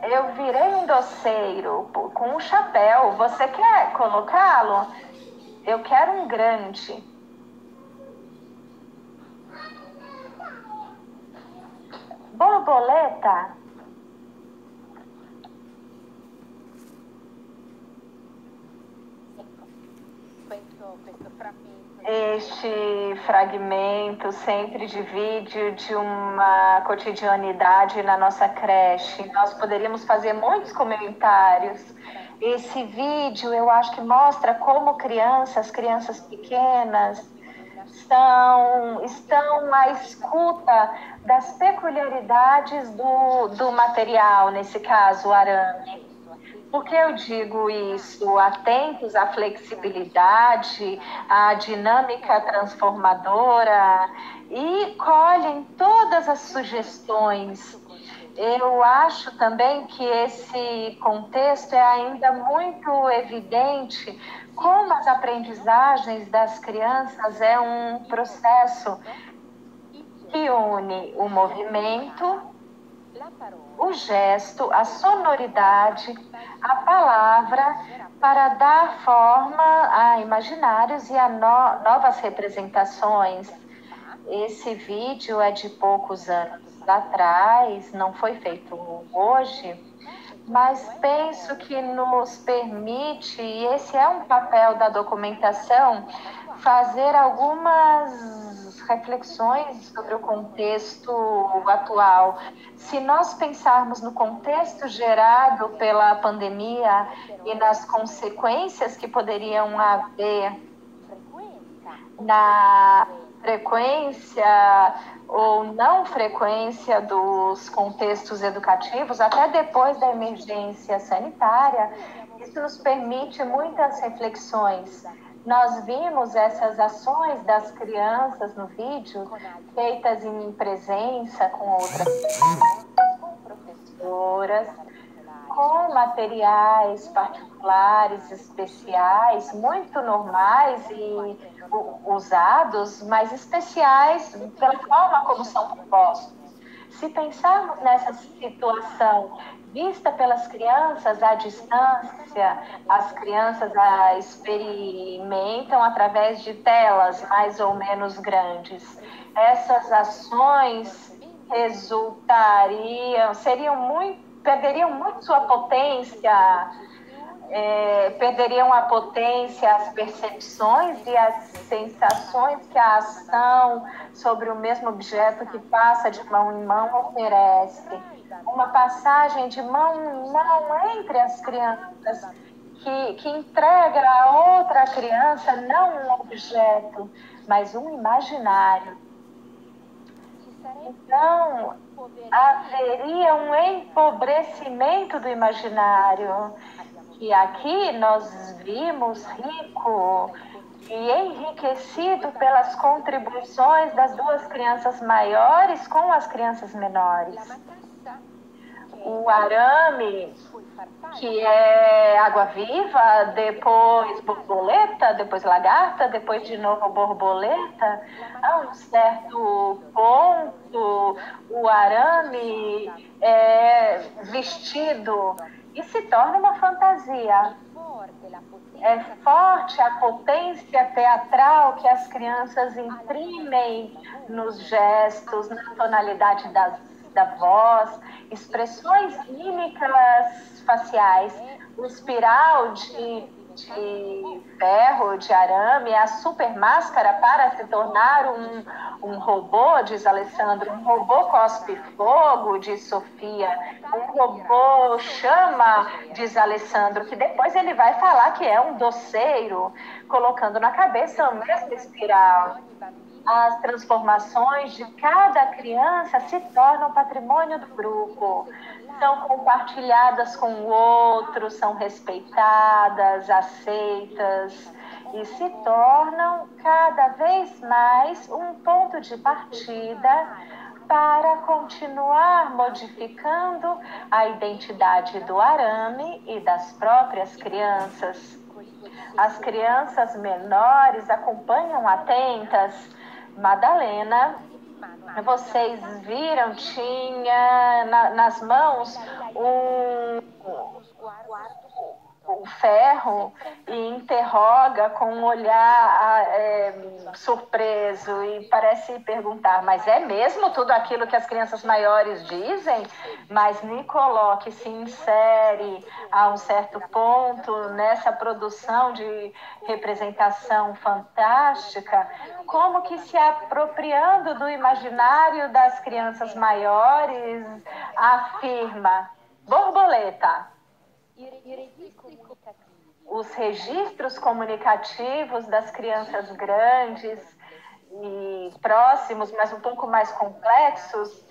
Eu virei um doceiro com um chapéu. Você quer colocá-lo? Eu quero um grande. Borboleta. Este fragmento sempre de vídeo de uma cotidianidade na nossa creche. Nós poderíamos fazer muitos comentários. Esse vídeo eu acho que mostra como crianças pequenas, estão à escuta das peculiaridades do material, nesse caso, o arame. Por que eu digo isso? Atentos à flexibilidade, à dinâmica transformadora e colhem todas as sugestões. Eu acho também que esse contexto é ainda muito evidente como as aprendizagens das crianças é um processo que une o movimento, o gesto, a sonoridade, a palavra, para dar forma a imaginários e a novas representações. Esse vídeo é de poucos anos atrás, não foi feito hoje, mas penso que nos permite, e esse é um papel da documentação, fazer algumas reflexões sobre o contexto atual. Se nós pensarmos no contexto gerado pela pandemia e nas consequências que poderiam haver na frequência ou não frequência dos contextos educativos, até depois da emergência sanitária, isso nos permite muitas reflexões. Nós vimos essas ações das crianças no vídeo, feitas em presença com outras professoras, com materiais particulares, especiais, muito normais e usados, mas especiais pela forma como são propostos. Se pensarmos nessa situação vista pelas crianças à distância, as crianças experimentam através de telas mais ou menos grandes. Essas ações perderiam muito sua potência, perderiam a potência, as percepções e as sensações que a ação sobre o mesmo objeto que passa de mão em mão oferece. Uma passagem de mão em mão entre as crianças que entrega a outra criança não um objeto, mas um imaginário. Então, haveria um empobrecimento do imaginário, que aqui nós vimos rico e enriquecido pelas contribuições das duas crianças maiores com as crianças menores. O arame que é água-viva, depois borboleta, depois lagarta, depois de novo borboleta. A um certo ponto, o arame é vestido e se torna uma fantasia. É forte a potência teatral que as crianças imprimem nos gestos, na tonalidade da voz, expressões mímicas faciais. O espiral de ferro, de arame, a super máscara para se tornar um robô, diz Alessandro, um robô cospe fogo, diz Sofia, um robô chama, diz Alessandro, que depois ele vai falar que é um doceiro, colocando na cabeça a mesma espiral. As transformações de cada criança se tornam patrimônio do grupo, são compartilhadas com o outro, são respeitadas, aceitas e se tornam cada vez mais um ponto de partida para continuar modificando a identidade do arame e das próprias crianças. As crianças menores acompanham atentas. Madalena, vocês viram, tinha nas mãos um ferro e interroga com um olhar surpreso e parece perguntar, mas é mesmo tudo aquilo que as crianças maiores dizem? Mas Nicolò, que se insere a um certo ponto nessa produção de representação fantástica, como que se apropriando do imaginário das crianças maiores, afirma, borboleta. Os registros comunicativos das crianças grandes e próximos, mas um pouco mais complexos,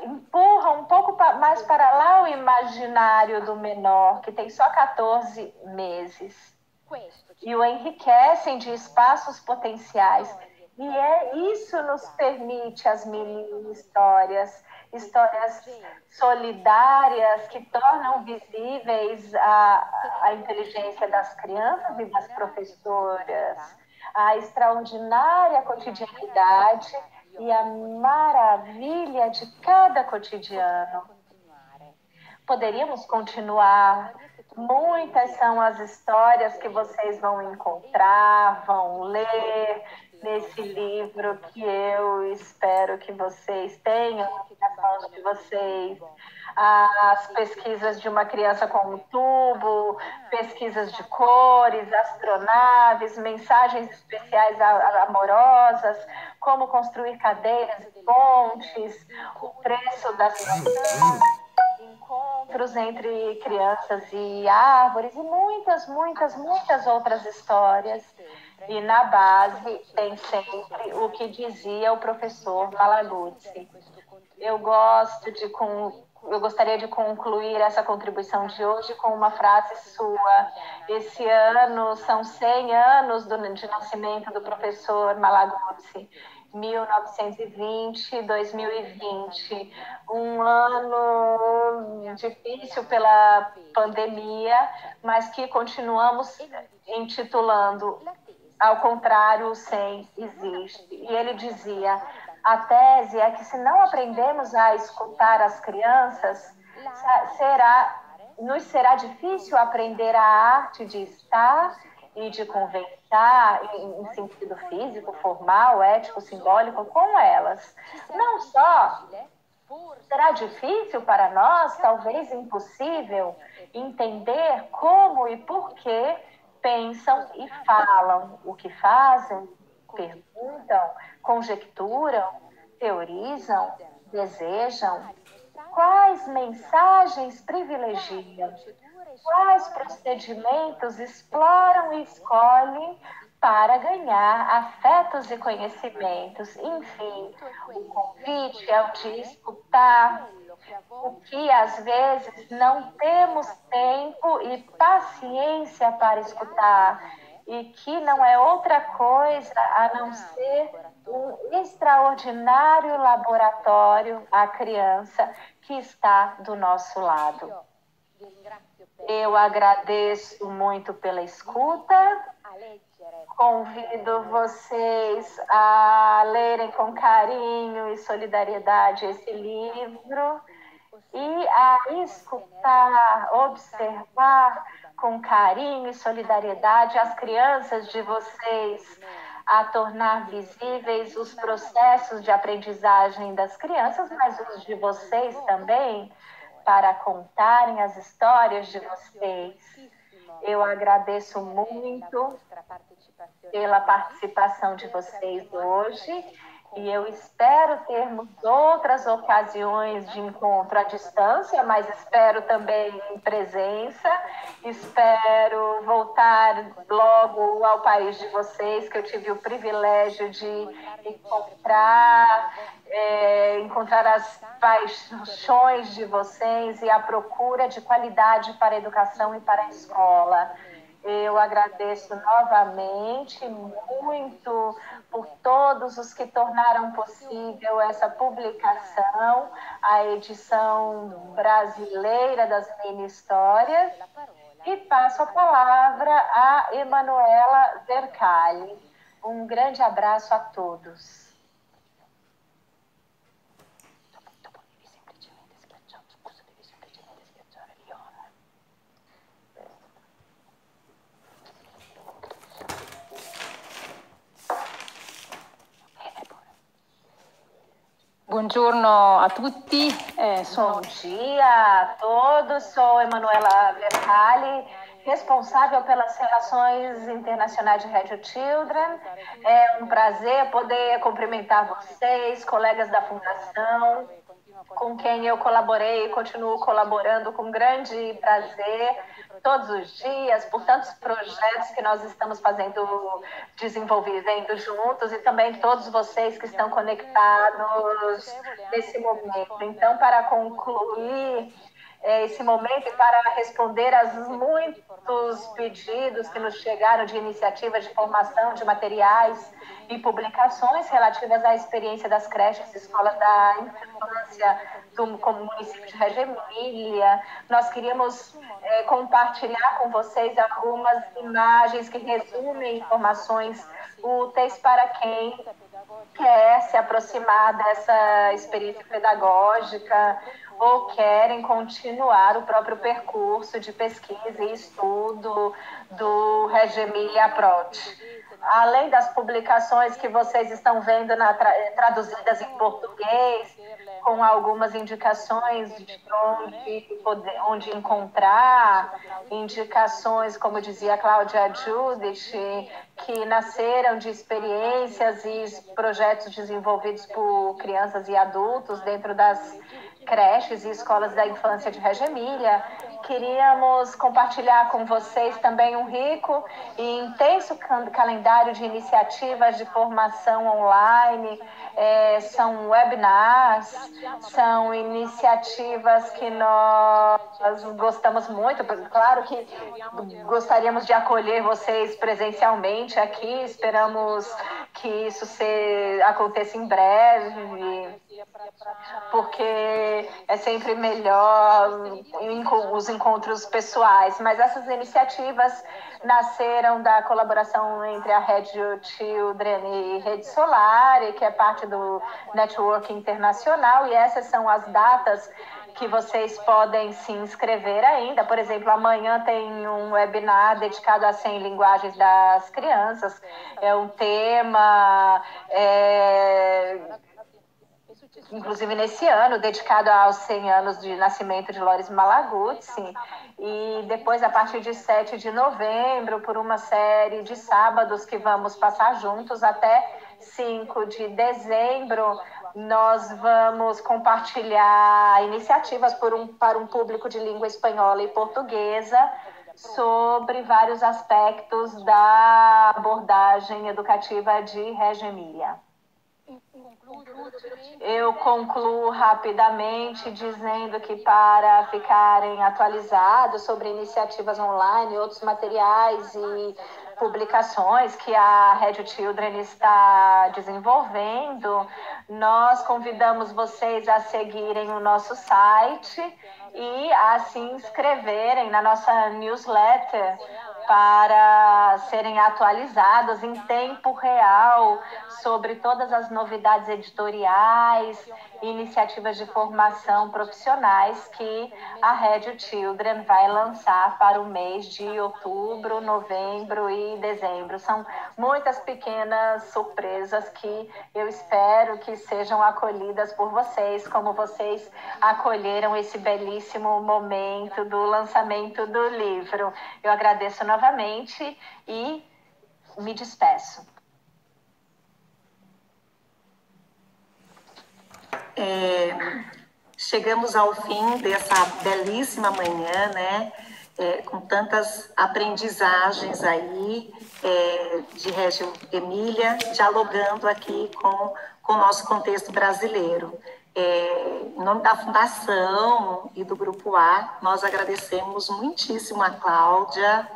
empurram um pouco mais para lá o imaginário do menor, que tem só 14 meses, e o enriquecem de espaços potenciais. E isso nos permite as mini histórias solidárias que tornam visíveis a inteligência das crianças e das professoras, a extraordinária cotidianidade e a maravilha de cada cotidiano. Poderíamos continuar. Muitas são as histórias que vocês vão encontrar, vão ler nesse livro que eu espero que vocês tenham nas mãos de vocês. As pesquisas de uma criança com um tubo, pesquisas de cores, astronaves, mensagens especiais amorosas, como construir cadeiras e pontes, o preço das maçãs, encontros entre crianças e árvores e muitas outras histórias. E na base tem sempre o que dizia o professor Malaguzzi. Eu gostaria de concluir essa contribuição de hoje com uma frase sua. Esse ano são 100 anos de nascimento do professor Malaguzzi. 1920, 2020, um ano difícil pela pandemia, mas que continuamos intitulando Ao contrário, o 100 existe. E ele dizia, a tese é que se não aprendemos a escutar as crianças, nos será difícil aprender a arte de estar e de conversar em sentido físico, formal, ético, simbólico com elas. Não só será difícil para nós, talvez impossível, entender como e por que pensam e falam, o que fazem, perguntam, conjecturam, teorizam, desejam, quais mensagens privilegiam, quais procedimentos exploram e escolhem para ganhar afetos e conhecimentos. Enfim, o convite é o de escutar o que às vezes não temos tempo e paciência para escutar, e que não é outra coisa a não ser um extraordinário laboratório à criança que está do nosso lado. Eu agradeço muito pela escuta. Convido vocês a lerem com carinho e solidariedade esse livro e a escutar, observar com carinho e solidariedade as crianças de vocês, a tornar visíveis os processos de aprendizagem das crianças, mas os de vocês também, para contarem as histórias de vocês. Eu agradeço muito pela participação de vocês hoje e eu espero termos outras ocasiões de encontro à distância, mas espero também em presença. Espero voltar logo ao país de vocês, que eu tive o privilégio de encontrar as paixões de vocês e a procura de qualidade para a educação e para a escola. Eu agradeço novamente muito por todos os que tornaram possível essa publicação, a edição brasileira das mini-histórias, e passo a palavra a Emanuela Vercalli. Um grande abraço a todos. Buongiorno a tutti. Bom dia a todos, sou Emanuela Vercalli, responsável pelas relações internacionais de Radio Children. É um prazer poder cumprimentar vocês, colegas da Fundação, com quem eu colaborei e continuo colaborando com grande prazer todos os dias, por tantos projetos que nós estamos desenvolvendo juntos, e também todos vocês que estão conectados nesse momento. Então, para concluir esse momento e para responder aos muitos pedidos que nos chegaram de iniciativas de formação de materiais e publicações relativas à experiência das creches e escolas da infância como município de Reggio Emília, nós queríamos compartilhar com vocês algumas imagens que resumem informações úteis para quem quer se aproximar dessa experiência pedagógica ou querem continuar o próprio percurso de pesquisa e estudo do Reggio Emília Approach. Além das publicações que vocês estão vendo traduzidas em português, com algumas indicações de onde encontrar, indicações, como dizia a Cláudia Judith, que nasceram de experiências e projetos desenvolvidos por crianças e adultos dentro das creches e escolas da infância de Reggio Emília. Queríamos compartilhar com vocês também um rico e intenso calendário de iniciativas de formação online. São webinars, são iniciativas que nós gostamos muito. Claro que gostaríamos de acolher vocês presencialmente aqui, esperamos que isso aconteça em breve, porque é sempre melhor os encontros pessoais. Mas essas iniciativas nasceram da colaboração entre a Radio Children e Rede Solar, que é parte do Network Internacional, e essas são as datas que vocês podem se inscrever ainda. Por exemplo, amanhã tem um webinar dedicado às 100 linguagens das crianças. É um tema... inclusive nesse ano, dedicado aos 100 anos de nascimento de Loris Malaguzzi, e depois, a partir de 7 de novembro, por uma série de sábados que vamos passar juntos, até 5 de dezembro, nós vamos compartilhar iniciativas para um público de língua espanhola e portuguesa sobre vários aspectos da abordagem educativa de Reggio Emília. Eu concluo rapidamente dizendo que, para ficarem atualizados sobre iniciativas online, outros materiais e publicações que a Red Children está desenvolvendo. Nós convidamos vocês a seguirem o nosso site e a se inscreverem na nossa newsletter para serem atualizados em tempo real sobre todas as novidades editoriais e iniciativas de formação profissionais que a Red Children vai lançar para o mês de outubro, novembro e dezembro. São muitas pequenas surpresas que eu espero que sejam acolhidas por vocês, como vocês acolheram esse belíssimo momento do lançamento do livro. Eu agradeço novamente e me despeço. Chegamos ao fim dessa belíssima manhã, né? Com tantas aprendizagens aí de Régio Emília, dialogando aqui com o nosso contexto brasileiro. Em nome da Fundação e do Grupo A, nós agradecemos muitíssimo a Cláudia,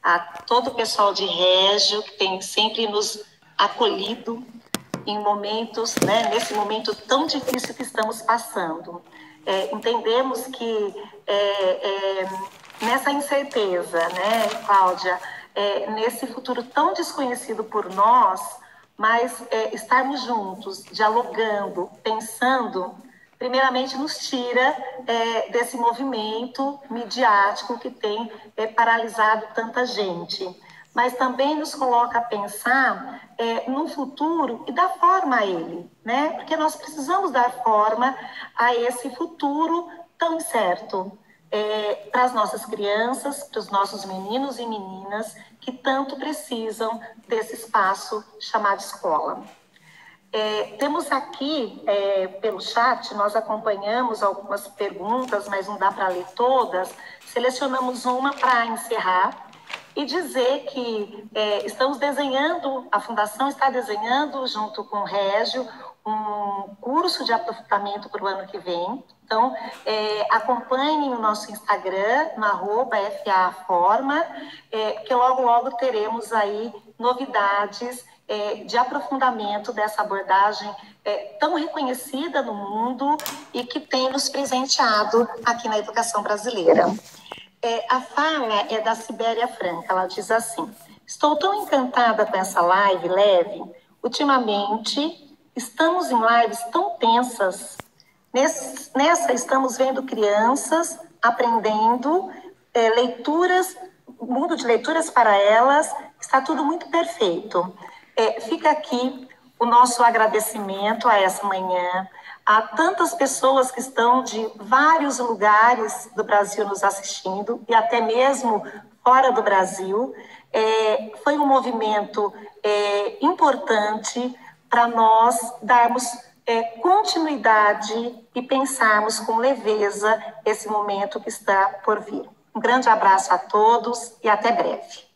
a todo o pessoal de Régio, que tem sempre nos acolhido em momentos, né, nesse momento tão difícil que estamos passando. Entendemos que nessa incerteza, né, Cláudia, nesse futuro tão desconhecido por nós, mas estarmos juntos, dialogando, pensando, primeiramente nos tira desse movimento midiático que tem paralisado tanta gente, mas também nos coloca a pensar no futuro e dar forma a ele, né? Porque nós precisamos dar forma a esse futuro tão incerto, para as nossas crianças, para os nossos meninos e meninas que tanto precisam desse espaço chamado escola. Temos aqui, pelo chat, nós acompanhamos algumas perguntas, mas não dá para ler todas. Selecionamos uma para encerrar e dizer que estamos desenhando, a Fundação está desenhando, junto com o Régio, um curso de aprofundamento para o ano que vem. Então, acompanhem o nosso Instagram, no @FAforma, que logo, logo teremos aí novidades de aprofundamento dessa abordagem tão reconhecida no mundo e que tem nos presenteado aqui na educação brasileira. A fala é da Sibéria Franca, ela diz assim: estou tão encantada com essa live leve, ultimamente estamos em lives tão tensas, nessa estamos vendo crianças aprendendo leituras, mundo de leituras para elas, está tudo muito perfeito. Fica aqui o nosso agradecimento a essa manhã, a tantas pessoas que estão de vários lugares do Brasil nos assistindo, e até mesmo fora do Brasil. Foi um movimento importante para nós darmos continuidade e pensarmos com leveza esse momento que está por vir. Um grande abraço a todos e até breve.